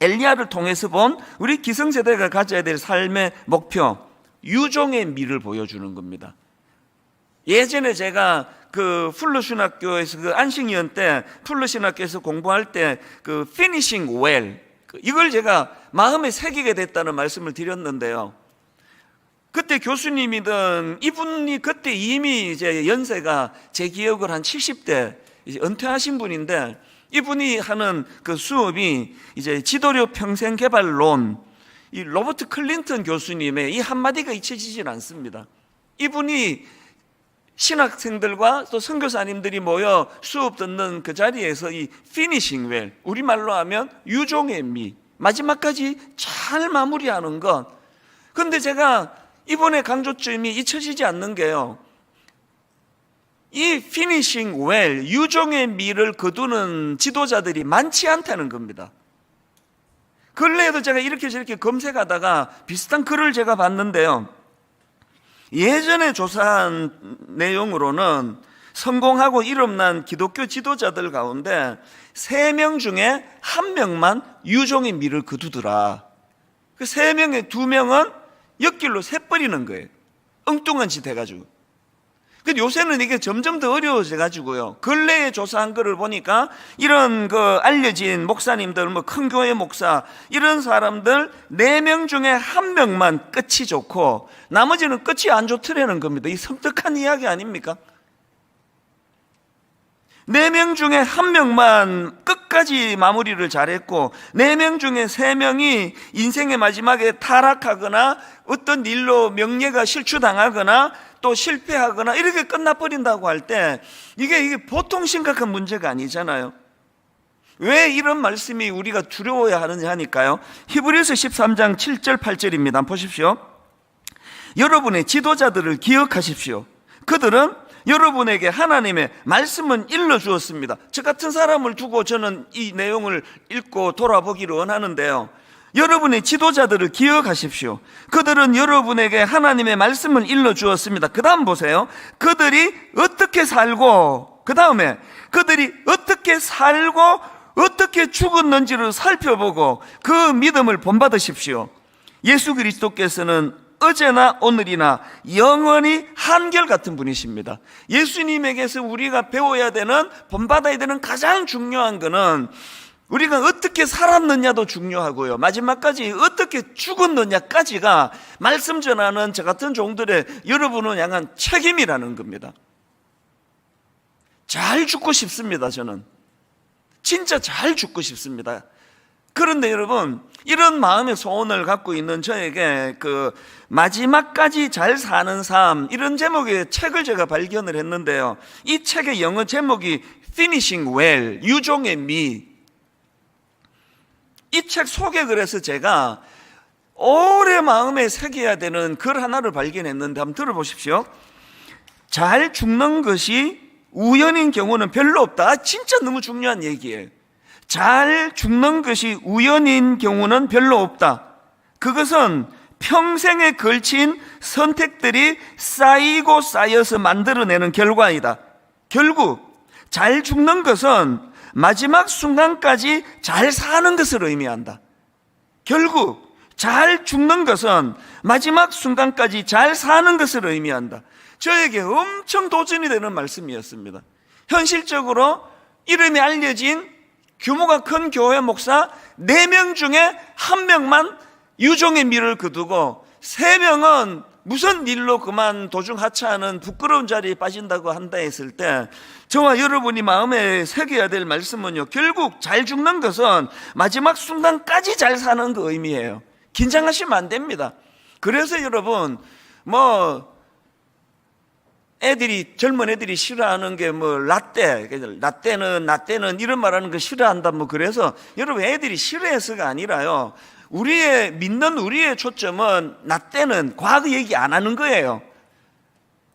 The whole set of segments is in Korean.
엘리야를 통해서 본 우리 기성세대가 가져야 될 삶의 목표, 유종의 미를 보여주는 겁니다. 예전에 제가 그 풀러신학교에서 그 안식년 때 풀러신학교에서 공부할 때 그 finishing well, 이걸 제가 마음에 새기게 됐다는 말씀을 드렸는데요. 그때 교수님이던 이분이 그때 이미 이제 연세가 제 기억을 한 70대 이제 은퇴하신 분인데, 이분이 하는 그 수업이 이제 지도력 평생 개발론, 이 로버트 클린턴 교수님의 이 한마디가 잊혀지질 않습니다. 이분이 신학생들과 또 선교사님들이 모여 수업 듣는 그 자리에서 이 피니싱 웰, 우리말로 하면 유종의 미, 마지막까지 잘 마무리하는 것. 그런데 제가 이번에 강조점이 잊혀지지 않는 게요, 이 피니싱 웰, 유종의 미를 거두는 지도자들이 많지 않다는 겁니다. 근래에도 제가 이렇게 저렇게 검색하다가 비슷한 글을 제가 봤는데요, 예전에 조사한 내용으로는 성공하고 이름난 기독교 지도자들 가운데 3명 중에 1명만 유종의 미를 거두더라. 그 3명의 2명은 옆길로 새버리는 거예요. 엉뚱한 짓 해가지고. 근데 요새는 이게 점점 더 어려워져 가지고요, 근래에 조사한 거를 보니까 이런 그 알려진 목사님들, 뭐 큰 교회 목사, 이런 사람들 4명 중에 1명만 끝이 좋고 나머지는 끝이 안 좋더라는 겁니다. 이 섬뜩한 이야기 아닙니까? 4명 중에 1명만 끝까지 마무리를 잘했고 4명 중에 3명이 인생의 마지막에 타락하거나 어떤 일로 명예가 실추당하거나 또 실패하거나 이렇게 끝나버린다고 할 때 이게 보통 심각한 문제가 아니잖아요. 왜 이런 말씀이 우리가 두려워야 하느냐 하니까요, 히브리서 13장 7절 8절입니다. 한번 보십시오. 여러분의 지도자들을 기억하십시오. 그들은 여러분에게 하나님의 말씀은 일러주었습니다. 저 같은 사람을 두고 저는 이 내용을 읽고 돌아보기를 원하는데요, 여러분의 지도자들을 기억하십시오. 그들은 여러분에게 하나님의 말씀을 일러주었습니다. 그 다음 보세요. 그들이 어떻게 살고, 그 다음에 그들이 어떻게 살고 어떻게 죽었는지를 살펴보고 그 믿음을 본받으십시오. 예수 그리스도께서는 어제나 오늘이나 영원히 한결같은 분이십니다. 예수님에게서 우리가 배워야 되는, 본받아야 되는 가장 중요한 것은 우리가 어떻게 살았느냐도 중요하고요, 마지막까지 어떻게 죽었느냐까지가 말씀 전하는 저 같은 종들의 여러분을 향한 책임이라는 겁니다. 잘 죽고 싶습니다. 저는 진짜 잘 죽고 싶습니다. 그런데 여러분, 이런 마음의 소원을 갖고 있는 저에게 그 마지막까지 잘 사는 삶, 이런 제목의 책을 제가 발견을 했는데요, 이 책의 영어 제목이 Finishing Well, 유종의 미. 이 책 소개글에서 제가 오래 마음에 새겨야 되는 글 하나를 발견했는데 한번 들어보십시오. 잘 죽는 것이 우연인 경우는 별로 없다. 진짜 너무 중요한 얘기예요. 잘 죽는 것이 우연인 경우는 별로 없다. 그것은 평생에 걸친 선택들이 쌓이고 쌓여서 만들어내는 결과이다. 결국 잘 죽는 것은 마지막 순간까지 잘 사는 것을 의미한다. 결국 잘 죽는 것은 마지막 순간까지 잘 사는 것을 의미한다. 저에게 엄청 도전이 되는 말씀이었습니다. 현실적으로 이름이 알려진 규모가 큰 교회 목사 4명 중에 1명만 유종의 미를 거두고 3명은 무슨 일로 그만 도중 하차하는 부끄러운 자리에 빠진다고 한다 했을 때, 저와 여러분이 마음에 새겨야 될 말씀은요, 결국 잘 죽는 것은 마지막 순간까지 잘 사는 거 의미해요. 긴장하시면 안 됩니다. 그래서 여러분, 젊은 애들이 싫어하는 게 라떼는 이런 말하는 거 싫어한다, 그래서 여러분 애들이 싫어해서가 아니라요, 우리의 믿는 우리의 초점은 라떼는 과거 얘기 안 하는 거예요.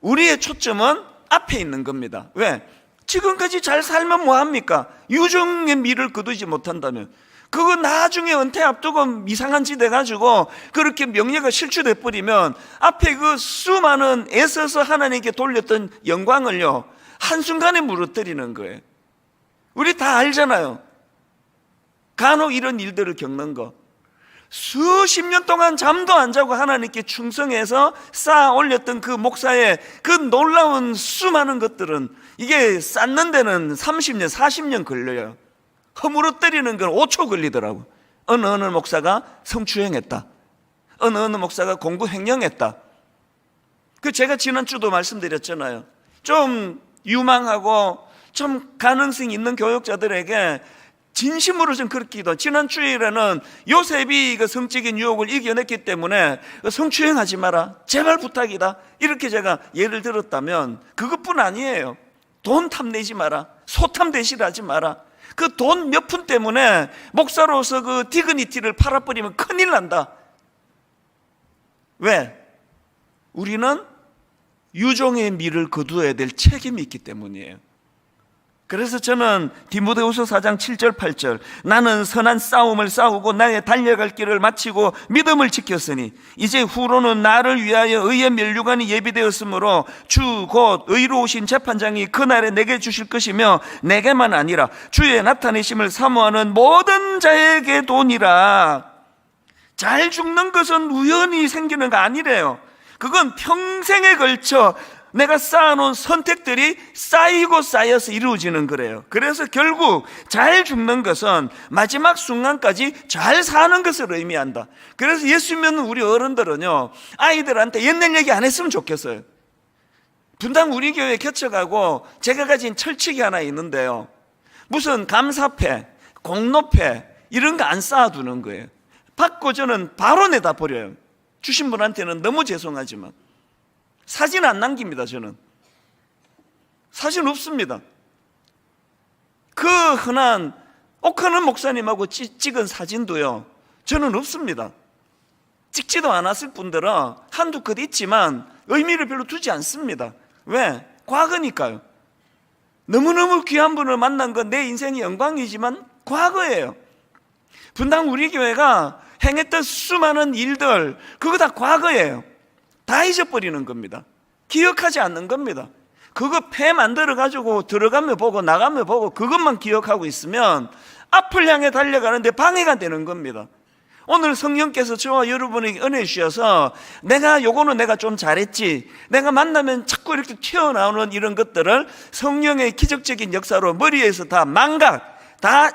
우리의 초점은 앞에 있는 겁니다. 왜? 지금까지 잘 살면 뭐합니까? 유종의 미를 거두지 못한다면 그거 나중에 은퇴 앞두고 이상한 짓 해가지고 그렇게 명예가 실추돼 버리면 앞에 그 수많은 애써서 하나님께 돌렸던 영광을요 한순간에 무너뜨리는 거예요. 우리 다 알잖아요. 간혹 이런 일들을 겪는 거, 수십 년 동안 잠도 안 자고 하나님께 충성해서 쌓아 올렸던 그 목사의 그 놀라운 수많은 것들은 이게 쌓는 데는 30년, 40년 걸려요. 허물어뜨리는 건 5초 걸리더라고. 어느 목사가 성추행했다, 어느 목사가 공부 횡령했다. 그 제가 지난주도 말씀드렸잖아요. 좀 유망하고 좀 가능성이 있는 교육자들에게 진심으로 좀 그렇게 기도. 지난 주일에는 요셉이 그 성적인 유혹을 이겨냈기 때문에 성추행하지 마라, 제발 부탁이다, 이렇게 제가 예를 들었다면 그것뿐 아니에요. 돈 탐내지 마라, 소탐 대실하지 마라. 그 돈 몇 푼 때문에 목사로서 그 디그니티를 팔아버리면 큰일 난다. 왜? 우리는 유종의 미를 거두어야 될 책임이 있기 때문이에요. 그래서 저는 디모데후서 4장 7절 8절, 나는 선한 싸움을 싸우고 나의 달려갈 길을 마치고 믿음을 지켰으니 이제 후로는 나를 위하여 의의 면류관이 예비되었으므로 주 곧 의로우신 재판장이 그날에 내게 주실 것이며 내게만 아니라 주의 나타내심을 사모하는 모든 자에게 도니라. 잘 죽는 것은 우연히 생기는 거 아니래요. 그건 평생에 걸쳐 내가 쌓아놓은 선택들이 쌓이고 쌓여서 이루어지는 거래요. 그래서 결국 잘 죽는 것은 마지막 순간까지 잘 사는 것을 의미한다. 그래서 예수 믿는 우리 어른들은요, 아이들한테 옛날 얘기 안 했으면 좋겠어요. 분당 우리 교회에 개척하고 제가 가진 철칙이 하나 있는데요, 무슨 감사패, 공로패 이런 거 안 쌓아두는 거예요. 받고 저는 바로 내다 버려요. 주신 분한테는 너무 죄송하지만 사진 안 남깁니다. 저는 사진 없습니다. 그 흔한 옥하는 목사님하고 찍은 사진도요, 저는 없습니다. 찍지도 않았을 분들은 한두 컷 있지만 의미를 별로 두지 않습니다. 왜? 과거니까요. 너무너무 귀한 분을 만난 건 내 인생의 영광이지만 과거예요. 분당 우리 교회가 행했던 수많은 일들, 그거 다 과거예요. 다 잊어버리는 겁니다. 기억하지 않는 겁니다. 그거 폐 만들어가지고 들어가며 보고 나가며 보고 그것만 기억하고 있으면 앞을 향해 달려가는데 방해가 되는 겁니다. 오늘 성령께서 저와 여러분에게 은혜 주셔서 요거는 내가 좀 잘했지, 내가 만나면 자꾸 이렇게 튀어나오는 이런 것들을 성령의 기적적인 역사로 머리에서 다 다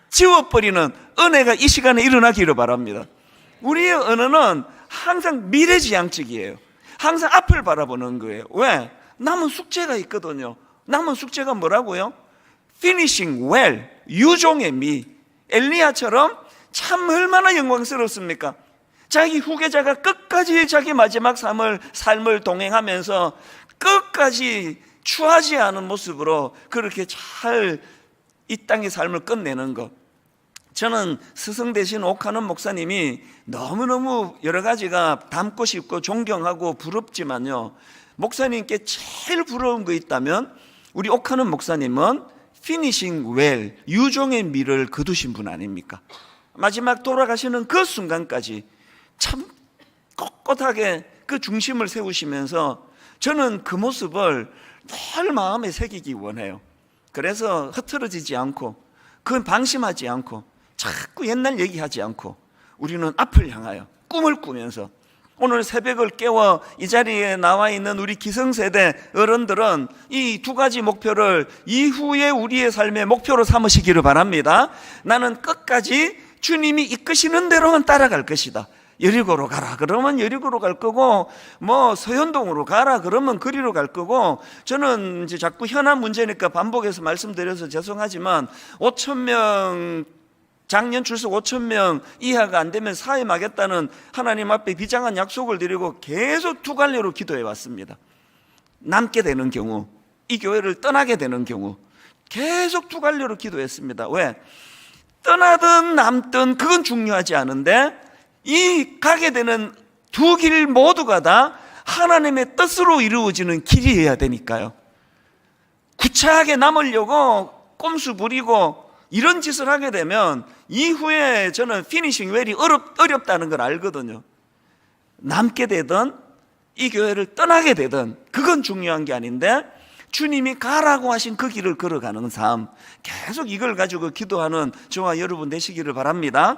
지워버리는 은혜가 이 시간에 일어나기를 바랍니다. 우리의 언어는 항상 미래지향적이에요. 항상 앞을 바라보는 거예요. 왜? 남은 숙제가 있거든요. 남은 숙제가 뭐라고요? Finishing well, 유종의 미. 엘리야처럼 참 얼마나 영광스럽습니까? 자기 후계자가 끝까지 자기 마지막 삶을 동행하면서 끝까지 추하지 않은 모습으로 그렇게 잘 이 땅의 삶을 끝내는 것. 저는 스승 되신 옥하는 목사님이 너무너무 여러 가지가 닮고 싶고 존경하고 부럽지만요, 목사님께 제일 부러운 거 있다면 우리 옥하는 목사님은 Finishing well, 유종의 미를 거두신 분 아닙니까? 마지막 돌아가시는 그 순간까지 참 꼿꼿하게 그 중심을 세우시면서 저는 그 모습을 늘 마음에 새기기 원해요. 그래서 흐트러지지 않고, 그건 방심하지 않고, 자꾸 옛날 얘기하지 않고 우리는 앞을 향하여 꿈을 꾸면서, 오늘 새벽을 깨워 이 자리에 나와 있는 우리 기성세대 어른들은 이 두 가지 목표를 이후에 우리의 삶의 목표로 삼으시기를 바랍니다. 나는 끝까지 주님이 이끄시는 대로만 따라갈 것이다. 여리고로 가라 그러면 여리고로 갈 거고, 뭐 서현동으로 가라 그러면 그리로 갈 거고, 저는 이제 자꾸 현안 문제니까 반복해서 말씀드려서 죄송하지만 5,000명, 작년 출석 5,000명 이하가 안 되면 사임하겠다는 하나님 앞에 비장한 약속을 드리고 계속 두 갈래로 기도해 왔습니다. 남게 되는 경우, 이 교회를 떠나게 되는 경우 계속 두 갈래로 기도했습니다. 왜? 떠나든 남든 그건 중요하지 않은데 이 가게 되는 두 길 모두가 다 하나님의 뜻으로 이루어지는 길이어야 되니까요. 구차하게 남으려고 꼼수 부리고 이런 짓을 하게 되면 이후에 저는 피니싱 웰이 어렵다는 걸 알거든요. 남게 되든 이 교회를 떠나게 되든 그건 중요한 게 아닌데, 주님이 가라고 하신 그 길을 걸어가는 삶, 계속 이걸 가지고 기도하는 저와 여러분 되시기를 바랍니다.